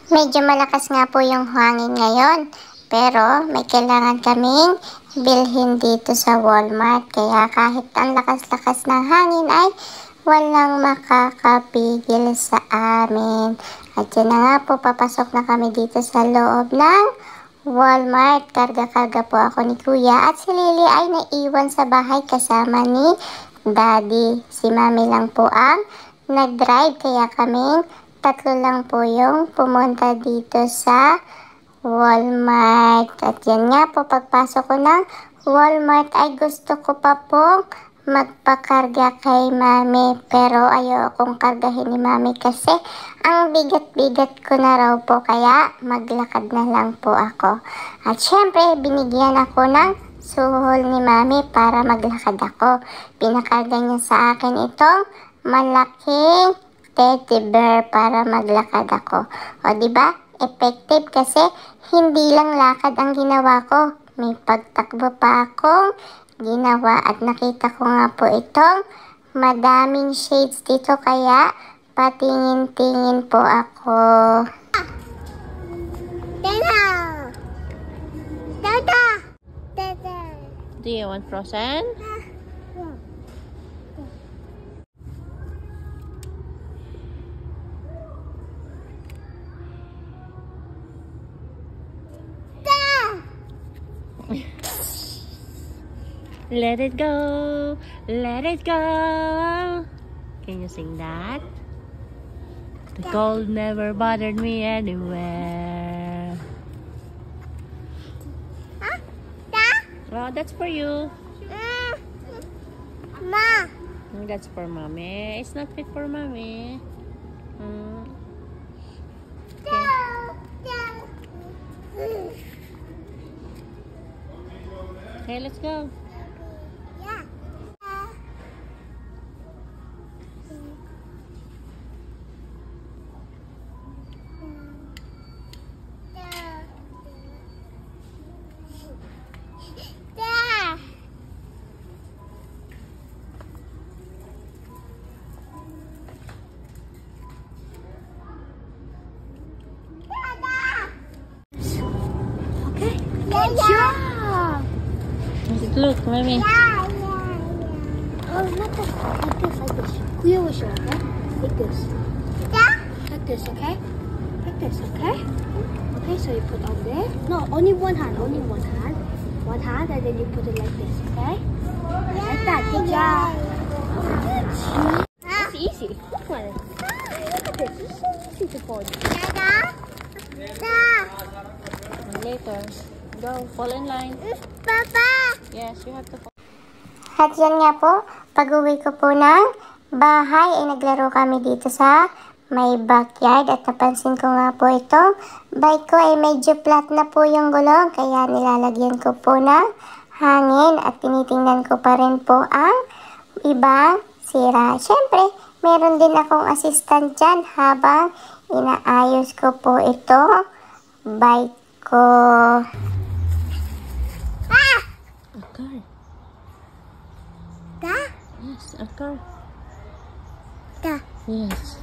Medyo malakas nga po yung hangin ngayon, pero may kailangan kaming bilhin dito sa Walmart. Kaya kahit ang lakas-lakas ng hangin ay walang makakapigil sa amin. At yun na nga po, papasok na kami dito sa loob ng Walmart. Karga-karga po ako ni Kuya at si Lily ay naiwan sa bahay kasama ni Daddy. Si Mami lang po ang nag-drive, kaya kaming tatlo lang po yung pumunta dito sa Walmart. At yan nga po, pagpasok ko ng Walmart ay gusto ko pa pong magpakarga kay Mami. Pero ayokong kargahin ni Mami kasi ang bigat-bigat ko na raw po. Kaya maglakad na lang po ako. At syempre, binigyan ako ng suhol ni Mami para maglakad ako. Pinakarga niya sa akin itong malaking teddy bear para maglakad ako. O diba? Effective kasi hindi lang lakad ang ginawa ko. May pagtakbo pa akong ginawa at nakita ko nga po itong madaming shades dito kaya patingin-tingin po ako. Dada! Dada! Dada! Do you want frozen? Let it go, let it go. Can you sing that? The cold never bothered me anywhere. Huh? Da? Oh, that's for you. Ma. That's for mommy. It's not fit for mommy. Okay, let's go. Good job! Look, mommy. Oh, not this. Like this, like this. Kuya will show, okay? Like this. Like this, okay? Like this, okay? Okay, so you put on there. No, only one hand, only one hand. One hand, and then you put it like this, okay? Like that. Good job. It's easy. Look at it. Look at this. It's so easy to fold. Later. Go, fall in line. Papa! Yes, you have to fall. At yan nga po, pag-uwi ko po ng bahay ay naglaro kami dito sa may backyard at napansin ko nga po ito. Bike ko ay medyo flat na po yung gulong kaya nilalagyan ko po ng hangin at tinitingnan ko pa rin po ang ibang sira. Siyempre, meron din akong assistant dyan habang inaayos ko po ito bike ko. A car. Da? Yes, a car. Da. Yes.